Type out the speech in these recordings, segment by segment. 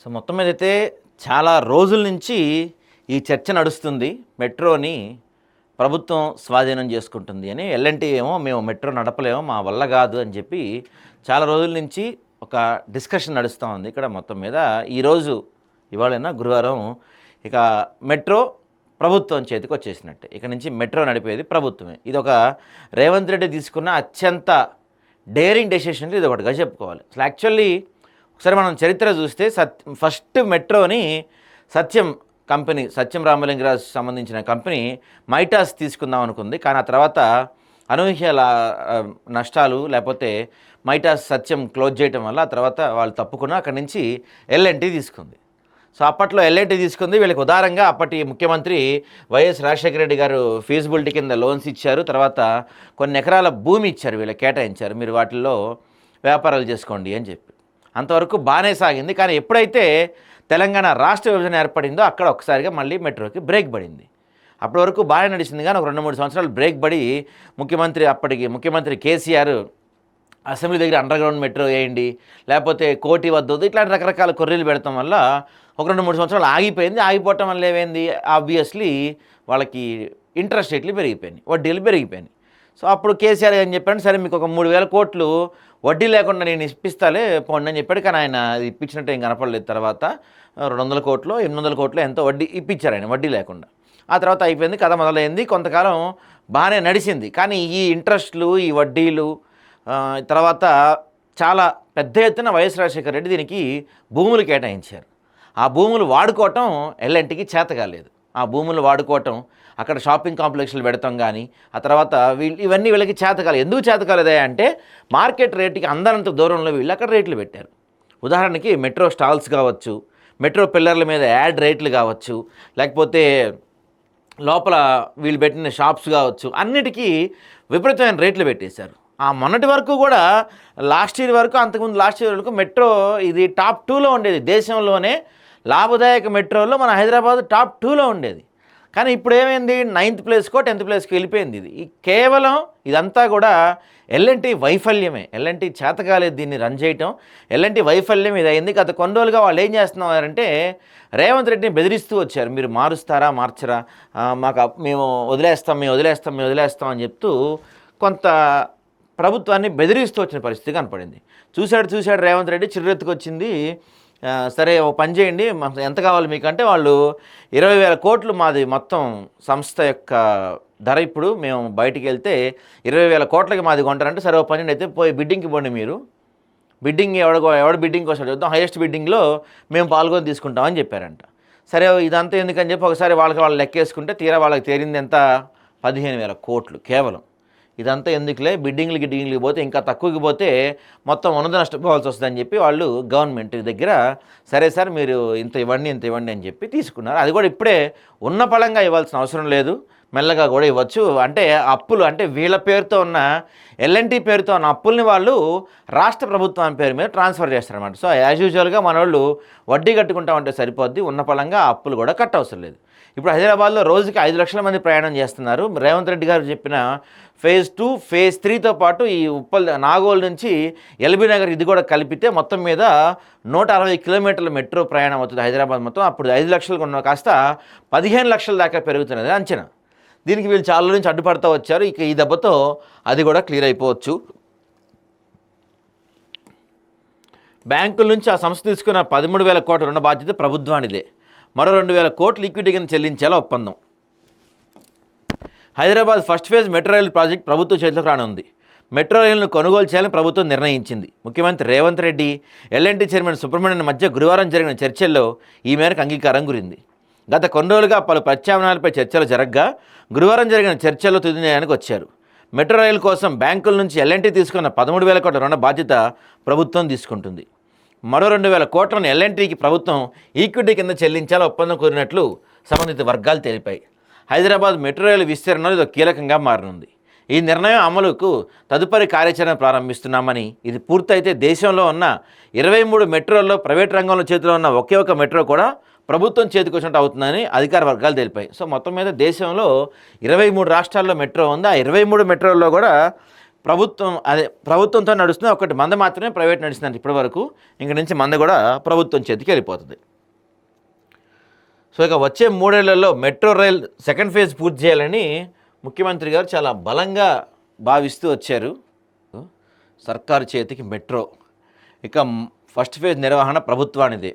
So మొత్తం మీదైతే చాలా రోజుల నుంచి ఈ చర్చ నడుస్తుంది. మెట్రోని ప్రభుత్వం స్వాధీనం చేసుకుంటుంది అని. ఎల్ఎన్టీ ఏమో మేము మెట్రో నడపలేమో, మా వల్ల కాదు అని చెప్పి చాలా రోజుల నుంచి ఒక డిస్కషన్ నడుస్తూ ఉంది ఇక్కడ. మొత్తం మీద ఈరోజు ఇవాళైనా గురువారం ఇక మెట్రో ప్రభుత్వం చేతికి వచ్చేసినట్టే. ఇక నుంచి మెట్రో నడిపేది ప్రభుత్వమే. ఇది ఒక రేవంత్ రెడ్డి తీసుకున్న అత్యంత డేరింగ్ డెసిషన్ ఇది ఒకటిగా చెప్పుకోవాలి. అసలు యాక్చువల్లీ ఒకసారి మనం చరిత్ర చూస్తే ఫస్ట్ మెట్రోని సత్యం కంపెనీ, సత్యం రామలింగరాజు సంబంధించిన కంపెనీ మైటాస్ తీసుకుందాం అనుకుంది. కానీ ఆ తర్వాత అనూహ్య నష్టాలు, లేకపోతే మైటాస్ సత్యం క్లోజ్ చేయడం వల్ల ఆ తర్వాత వాళ్ళు తప్పుకున్న అక్కడి నుంచి ఎల్ఎన్టీ తీసుకుంది. సో అప్పట్లో ఎల్ఎన్టీ తీసుకుంది. వీళ్ళకి ఉదారంగా అప్పటి ముఖ్యమంత్రి వైఎస్ రాజశేఖర రెడ్డి గారు ఫీజిబిలిటీ కింద లోన్స్ ఇచ్చారు. తర్వాత కొన్ని ఎకరాల భూమి ఇచ్చారు, వీళ్ళకి కేటాయించారు, మీరు వాటిల్లో వ్యాపారాలు చేసుకోండి అని చెప్పి. అంతవరకు బాగానే సాగింది. కానీ ఎప్పుడైతే తెలంగాణ రాష్ట్ర విభజన ఏర్పడిందో అక్కడ ఒకసారిగా మళ్ళీ మెట్రోకి బ్రేక్ పడింది. అప్పటి వరకు బాగానే నడిచింది, కానీ ఒక 2-3 సంవత్సరాలు బ్రేక్ పడి అప్పటికి ముఖ్యమంత్రి కేసీఆర్ అసెంబ్లీ దగ్గర అండర్గ్రౌండ్ మెట్రో వేయండి, లేకపోతే కోటి వద్దొద్దు, ఇట్లాంటి రకరకాల కొర్రీలు పెడతాం వల్ల ఒక 2-3 సంవత్సరాలు ఆగిపోయింది. ఆగిపోవటం వల్ల ఏమైంది, ఆబ్వియస్లీ వాళ్ళకి ఇంట్రెస్ట్ రేట్లు పెరిగిపోయినాయి, వడ్డీలు పెరిగిపోయినాయి. సో అప్పుడు కేసీఆర్ ఏం చెప్పాడు, సరే మీకు ఒక 3,000 కోట్లు వడ్డీ లేకుండా నేను ఇప్పిస్తాలే పోండి అని చెప్పాడు. కానీ ఆయన అది ఇప్పించినట్టు ఏం కనపడలేదు. తర్వాత 200 కోట్లు 800 కోట్లు ఎంతో వడ్డీ ఇప్పించారు ఆయన, వడ్డీ లేకుండా. ఆ తర్వాత అయిపోయింది, కథ మొదలైంది. కొంతకాలం బాగానే నడిచింది. కానీ ఈ ఇంట్రెస్ట్లు, ఈ వడ్డీలు తర్వాత చాలా పెద్ద ఎత్తున వైఎస్ రాజశేఖర రెడ్డి దీనికి భూములు కేటాయించారు. ఆ భూములు వాడుకోవటం ఎల్ఎన్టీకి చేత కాలేదు. ఆ భూములు వాడుకోవటం, అక్కడ షాపింగ్ కాంప్లెక్స్లు పెడతాం, కానీ ఆ తర్వాత ఇవన్నీ వీళ్ళకి చేత కాలేదు. ఎందుకు చేత కాలేదా అంటే మార్కెట్ రేటుకి అందనంత దూరంలో వీళ్ళు అక్కడ రేట్లు పెట్టారు. ఉదాహరణకి మెట్రో స్టాల్స్ కావచ్చు, మెట్రో పిల్లర్ల మీద యాడ్ రేట్లు కావచ్చు, లేకపోతే లోపల వీళ్ళు పెట్టిన షాప్స్ కావచ్చు, అన్నిటికీ విపరీతమైన రేట్లు పెట్టేశారు. ఆ మొన్నటి వరకు కూడా లాస్ట్ ఇయర్ వరకు, అంతకుముందు లాస్ట్ ఇయర్ వరకు మెట్రో ఇది టాప్ 2లో ఉండేది. దేశంలోనే లాభదాయక మెట్రోలో మన హైదరాబాద్ టాప్ 2లో ఉండేది. కానీ ఇప్పుడు ఏమైంది, 9th ప్లేస్కో 10th ప్లేస్కి వెళ్ళిపోయింది. ఇది కేవలం ఇదంతా కూడా ఎల్ఎన్టీ వైఫల్యమే. ఎల్ఎన్టీ చేత కాలేదు దీన్ని రన్ చేయటం. ఎల్ఎన్టీ వైఫల్యం ఇది అయింది. గత కొన్ని రోజులుగా వాళ్ళు ఏం చేస్తున్నారంటే రేవంత్ రెడ్డిని బెదిరిస్తూ వచ్చారు, మీరు మారుస్తారా మార్చరా, మేము వదిలేస్తాం అని చెప్తూ కొంత ప్రభుత్వాన్ని బెదిరిస్తూ వచ్చిన పరిస్థితి కనపడింది. చూశాడు రేవంత్ రెడ్డి, చిర్రెత్తుకు వచ్చింది. సరే ఓ పని చేయండి, ఎంత కావాలి మీకు అంటే వాళ్ళు 20,000 కోట్లు మాది మొత్తం సంస్థ యొక్క ధర. ఇప్పుడు మేము బయటికి వెళ్తే 20,000 కోట్లకి మాది కొంటారంటే, సరే ఓ పని అయితే పోయి బిడ్డింగ్కి పోండి, మీరు బిడ్డింగ్ ఎవడు బిడ్డింగ్ కోసం చూద్దాం, హైయెస్ట్ బిడ్డింగ్లో మేము పాల్గొని తీసుకుంటామని చెప్పారంట. సరే ఇదంతా ఎందుకని చెప్పి ఒకసారి వాళ్ళు లెక్కేసుకుంటే తీరా వాళ్ళకి తేరింది ఎంత, 15,000 కోట్లు కేవలం. ఇదంతా ఎందుకులే, బిడ్డింగ్లకి పోతే ఇంకా తక్కువకి పోతే మొత్తం ఉన్నది నష్టపోవాల్సి వస్తుందని చెప్పి వాళ్ళు గవర్నమెంట్ దగ్గర సరే సార్ మీరు ఇంత ఇవ్వండి అని చెప్పి తీసుకున్నారు. అది కూడా ఇప్పుడే ఉన్న పళంగా ఇవ్వాల్సిన అవసరం లేదు, మెల్లగా కూడా ఇవ్వచ్చు. అంటే అప్పులు, అంటే వీళ్ళ పేరుతో ఉన్న ఎల్ఎన్టీ పేరుతో ఉన్న అప్పుల్ని వాళ్ళు రాష్ట్ర ప్రభుత్వం పేరు మీద ట్రాన్స్ఫర్ చేస్తారన్నమాట. సో యాజ్ యూజువల్గా మన వాళ్ళు వడ్డీ కట్టుకుంటామంటే సరిపోద్ది, ఉన్న పళంగా అప్పులు కూడా కట్ అవసరం లేదు. ఇప్పుడు హైదరాబాద్లో రోజుకి 5 లక్షల మంది ప్రయాణం చేస్తున్నారు. రేవంత్ రెడ్డి గారు చెప్పిన ఫేజ్ 2, ఫేజ్ 3తో పాటు ఈ నాగోల్ నుంచి ఎల్బీ నగర్ ఇది కూడా కలిపితే మొత్తం మీద 160 కిలోమీటర్ల మెట్రో ప్రయాణం అవుతుంది హైదరాబాద్ మొత్తం. అప్పుడు 5 లక్షలకు ఉన్న కాస్త 15 లక్షల దాకా పెరుగుతున్నది అంచనా. దీనికి వీళ్ళు చాలా నుంచి అడ్డుపడుతూ వచ్చారు. ఇక ఈ దెబ్బతో అది కూడా క్లియర్ అయిపోవచ్చు. బ్యాంకుల నుంచి ఆ సంస్థ తీసుకున్న 13,000 కోట్ల రుణ బాధ్యత ప్రభుత్వానిదే. మరో 2,000 కోట్లు ఈక్విటీ కింద చెల్లించేలా ఒప్పందం. హైదరాబాద్ ఫస్ట్ ఫేజ్ మెట్రో రైలు ప్రాజెక్ట్ ప్రభుత్వ చేతిలోకి రానుంది. మెట్రో రైలును కొనుగోలు చేయాలని ప్రభుత్వం నిర్ణయించింది. ముఖ్యమంత్రి రేవంత్ రెడ్డి, ఎల్ఎన్టీ చైర్మన్ సుబ్రహ్మణ్యన్ మధ్య గురువారం జరిగిన చర్చల్లో ఈ మేరకు అంగీకారం కుదిరింది. గత కొన్ని రోజులుగా పలు ప్రత్యామ్నాయాలపై చర్చలు జరగగా గురువారం జరిగిన చర్చల్లో తుది నిర్ణయానికి వచ్చారు. మెట్రో రైలు కోసం బ్యాంకుల నుంచి ఎల్ఎన్టీ తీసుకున్న 13,000 కోట్ల రుణ బాధ్యత ప్రభుత్వం తీసుకుంటుంది. మరో 2,000 కోట్లను ఎల్ఎన్టీకి ప్రభుత్వం ఈక్విటీ కింద చెల్లించాలని ఒప్పందం కోరినట్లు సంబంధిత వర్గాలు తెలిపాయి. హైదరాబాద్ మెట్రో రైలు విస్తరణలో ఇది కీలకంగా మారనుంది. ఈ నిర్ణయం అమలుకు తదుపరి కార్యాచరణ ప్రారంభిస్తున్నామని, ఇది పూర్తయితే దేశంలో ఉన్న 23 మెట్రోల్లో ప్రైవేట్ రంగంలో చేతిలో ఉన్న ఒకే ఒక మెట్రో కూడా ప్రభుత్వం చేతికి వచ్చినట్టు అవుతుందని అధికార వర్గాలు తెలిపాయి. సో మొత్తం మీద దేశంలో 23 రాష్ట్రాల్లో మెట్రో ఉంది. ఆ 23 మెట్రోల్లో కూడా ప్రభుత్వంతో నడుస్తుంది, ఒకటి మంద మాత్రమే ప్రైవేట్ నడుస్తుంది ఇప్పటి వరకు. ఇంక నుంచి మంద కూడా ప్రభుత్వం చేతికి వెళ్ళిపోతుంది. సో ఇక వచ్చే 3 ఏళ్లలో మెట్రో రైల్ సెకండ్ ఫేజ్ పూర్తి చేయాలని ముఖ్యమంత్రి గారు చాలా బలంగా భావిస్తూ వచ్చారు. సర్కారు చేతికి మెట్రో. ఇక ఫస్ట్ ఫేజ్ నిర్వహణ ప్రభుత్వానిదే.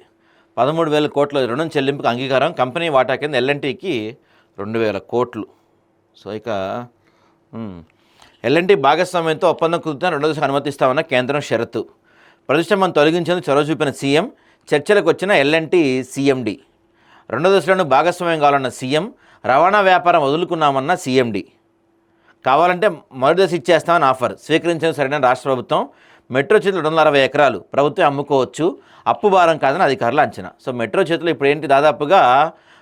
13,000 కోట్ల రుణం చెల్లింపుకు అంగీకారం. కంపెనీ వాటా కింద ఎల్ఎన్టీకి 2,000 కోట్లు. సో ఇక ఎల్ఎన్టీ భాగస్వామ్యంతో ఒప్పందం కుదురుతున్న 2వ దశకు అనుమతిస్తామన్న కేంద్రం షరతు. ప్రతిష్టంభను తొలగించేందుకు చొరవ చూపిన సీఎం. చర్చలకు వచ్చిన ఎల్ఎన్టీ సీఎండి. 2వ దశలోనూ భాగస్వామ్యం కావాలన్న సీఎం. రవాణా వ్యాపారం వదులుకున్నామన్న సీఎండి. కావాలంటే మొదటి దశ ఇచ్చేస్తామని ఆఫర్. స్వీకరించిన సరైన రాష్ట్ర ప్రభుత్వం. మెట్రో చేతులు 260 ఎకరాలు ప్రభుత్వం అమ్ముకోవచ్చు, అప్పు భారం కాదని అధికారులు అంచనా. సో మెట్రో చేతులు ఇప్పుడు ఏంటి, దాదాపుగా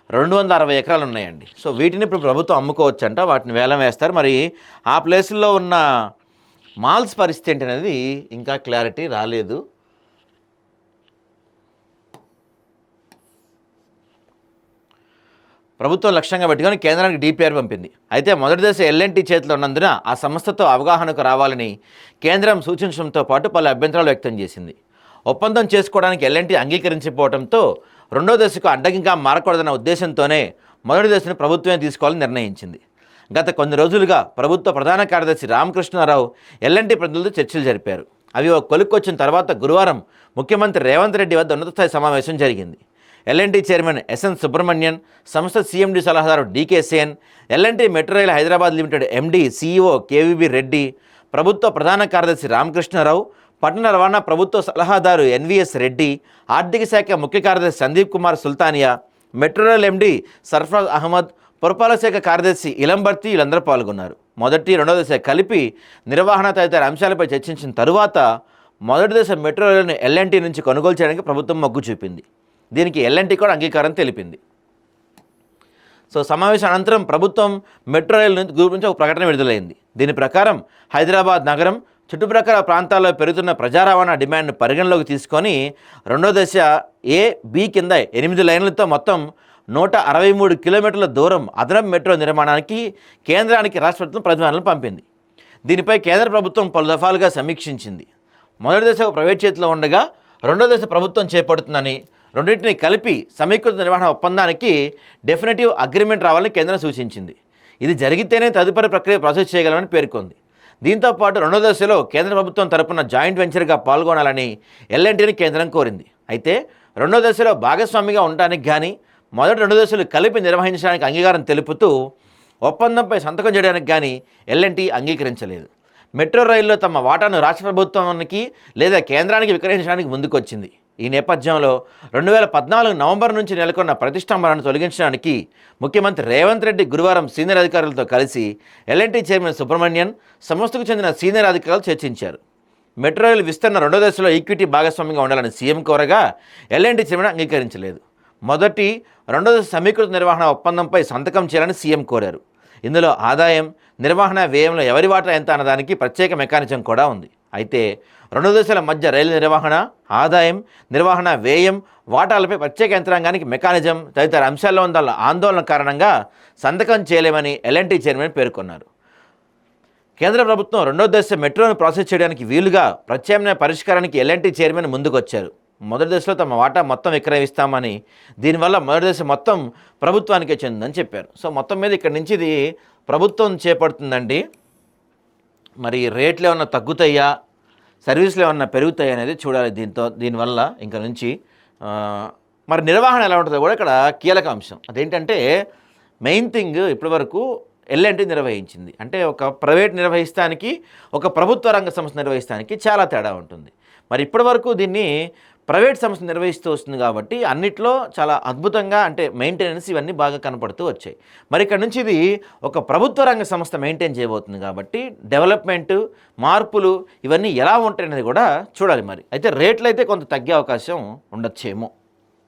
260 ఎకరాలు ఉన్నాయండి. సో వీటిని ఇప్పుడు ప్రభుత్వం అమ్ముకోవచ్చు అంట, వాటిని వేలం వేస్తారు. మరి ఆ ప్లేసుల్లో ఉన్న మాల్స్ పరిస్థితి ఏంటి అనేది ఇంకా క్లారిటీ రాలేదు. ప్రభుత్వం లక్ష్యంగా పెట్టుకొని కేంద్రానికి డిపిఆర్ పంపింది. అయితే మొదటి దశ ఎల్ఎన్టీ చేతిలో ఉన్నందున ఆ సంస్థతో అవగాహనకు రావాలని కేంద్రం సూచించడంతో పాటు పలు అభ్యంతరాలు వ్యక్తం చేసింది. ఒప్పందం చేసుకోవడానికి ఎల్ఎన్టీ అంగీకరించకపోవడంతో 2వ దశకు అడ్డంకిగా మారకూడదన్న ఉద్దేశంతోనే మొదటి దశను ప్రభుత్వమే తీసుకోవాలని నిర్ణయించింది. గత కొన్ని రోజులుగా ప్రభుత్వ ప్రధాన కార్యదర్శి రామకృష్ణారావు ఎల్ఎన్టీ ప్రతినిధులతో చర్చలు జరిపారు. అవి ఒక కొలుక్కొచ్చిన తర్వాత గురువారం ముఖ్యమంత్రి రేవంత్ రెడ్డి వద్ద ఉన్నత స్థాయి సమావేశం జరిగింది. ఎల్ఎన్టీ చైర్మన్ ఎస్ఎన్ సుబ్రహ్మణ్యన్, సంస్థ సీఎండీ సలహాదారు DK Sen, LNT metro rail Hyderabad limited MD CEO KVB Reddy, ప్రభుత్వ ప్రధాన కార్యదర్శి రామకృష్ణారావు, పట్టణ రవాణా ప్రభుత్వ సలహాదారు ఎన్వీఎస్ రెడ్డి, ఆర్థిక శాఖ ముఖ్య కార్యదర్శి Sandeep Kumar Sultania, metro rail MD Sarfaraz Ahmed, పురపాలక శాఖ కార్యదర్శి ఇలంబర్తి వీళ్ళందరూ పాల్గొన్నారు. మొదటి 2వ దశ కలిపి నిర్వహణ తదితర అంశాలపై చర్చించిన తరువాత మొదటి దశ మెట్రో రైలును ఎల్ఎన్టీ నుంచి కొనుగోలు చేయడానికి ప్రభుత్వం మొగ్గు చూపింది. దీనికి ఎల్ఎన్టీ కూడా అంగీకారం తెలిపింది. సో సమావేశం అనంతరం ప్రభుత్వం మెట్రో రైలు గురించి ఒక ప్రకటన విడుదలైంది. దీని ప్రకారం హైదరాబాద్ నగరం చుట్టుప్రక్కల ప్రాంతాల్లో పెరుగుతున్న ప్రజా రవాణా డిమాండ్ను పరిగణలోకి తీసుకొని 2వ దశ ఏ, బి కింద 8 లైన్లతో మొత్తం 163 కిలోమీటర్ల దూరం అదనపు మెట్రో నిర్మాణానికి కేంద్రానికి రాష్ట్ర ప్రభుత్వం ప్రతిపాదనలు పంపింది. దీనిపై కేంద్ర ప్రభుత్వం పలు దఫాలుగా సమీక్షించింది. మొదటి దశ ప్రైవేట్ చేతిలో ఉండగా 2వ దశ ప్రభుత్వం చేపడుతుందని, రెండింటిని కలిపి సమీకృత నిర్వహణ ఒప్పందానికి డెఫినెటివ్ అగ్రిమెంట్ రావాలని కేంద్రం సూచించింది. ఇది జరిగితేనే తదుపరి ప్రక్రియ ప్రాసెస్ చేయగలమని పేర్కొంది. దీంతోపాటు 2వ దశలో కేంద్ర ప్రభుత్వం తరపున జాయింట్ వెంచర్గా పాల్గొనాలని ఎల్ఎన్టీని కేంద్రం కోరింది. అయితే 2వ దశలో భాగస్వామిగా ఉండడానికి కానీ మొదటి 2 దశలు కలిపి నిర్వహించడానికి అంగీకారం తెలుపుతూ ఒప్పందంపై సంతకం చేయడానికి కానీ ఎల్ఎన్టీ అంగీకరించలేదు. మెట్రో రైల్లో తమ వాటాను రాష్ట్ర ప్రభుత్వానికి లేదా కేంద్రానికి విక్రయించడానికి ముందుకొచ్చింది. ఈ నేపథ్యంలో 2014 నవంబర్ నుంచి నెలకొన్న ప్రతిష్టంభనను తొలగించడానికి ముఖ్యమంత్రి రేవంత్ రెడ్డి గురువారం సీనియర్ అధికారులతో కలిసి ఎల్ఎన్టీ చైర్మన్ సుబ్రహ్మణ్యన్, సంస్థకు చెందిన సీనియర్ అధికారులు చర్చించారు. మెట్రో రైలు విస్తరణ 2వ దశలో ఈక్విటీ భాగస్వామ్యంగా ఉండాలని సీఎం కోరగా ఎల్ఎన్టీ చైర్మన్ అంగీకరించలేదు. మొదటి 2వ దశ సమీకృత నిర్వహణ ఒప్పందంపై సంతకం చేయాలని సీఎం కోరారు. ఇందులో ఆదాయం, నిర్వహణ వ్యయంలో ఎవరి వాటా ఎంత అన్నదానికి ప్రత్యేక మెకానిజం కూడా ఉంది. అయితే 2 దశల మధ్య రైలు నిర్వహణ, ఆదాయం, నిర్వహణ వ్యయం, వాటాలపై ప్రత్యేక యంత్రాంగానికి మెకానిజం తదితర అంశాల్లో ఉన్న ఆందోళన కారణంగా సంతకం చేయలేమని ఎల్ఎన్టీ చైర్మన్ పేర్కొన్నారు. కేంద్ర ప్రభుత్వం 2వ దశ మెట్రోను ప్రాసెస్ చేయడానికి వీలుగా ప్రత్యామ్నాయ పరిష్కారానికి ఎల్ఎన్టీ చైర్మన్ ముందుకొచ్చారు. మొదటి దశలో తమ వాటా మొత్తం విక్రయిస్తామని, దీనివల్ల మొదటి దశ మొత్తం ప్రభుత్వానికే చెందిందని చెప్పారు. సో మొత్తం మీద ఇక్కడ నుంచి ఇది ప్రభుత్వం చేపడుతుందండి. మరి రేట్లు ఏమన్నా తగ్గుతాయా, సర్వీసులు ఏమన్నా పెరుగుతాయి అనేది చూడాలి. దీనివల్ల ఇంకా నుంచి మరి నిర్వహణ ఎలా ఉంటుందో కూడా ఇక్కడ కీలక అంశం. అదేంటంటే మెయిన్ థింగ్ ఇప్పటివరకు ఎల్ఎన్టీ నిర్వహించింది అంటే ఒక ప్రైవేట్ నిర్వహిస్తానికి, ఒక ప్రభుత్వ రంగ సంస్థ నిర్వహిస్తానికి చాలా తేడా ఉంటుంది. మరి ఇప్పటివరకు దీన్ని ప్రైవేట్ సంస్థ నిర్వహిస్తూ వస్తుంది కాబట్టి అన్నిట్లో చాలా అద్భుతంగా అంటే మెయింటెనెన్స్ ఇవన్నీ బాగా కనపడుతూ వచ్చాయి. మరి ఇక్కడ నుంచి ఇది ఒక ప్రభుత్వ రంగ సంస్థ మెయింటైన్ చేయబోతుంది కాబట్టి డెవలప్మెంట్, మార్పులు ఇవన్నీ ఎలా ఉంటాయనేది కూడా చూడాలి. మరి అయితే రేట్లు అయితే కొంత తగ్గే అవకాశం ఉండొచ్చేమో.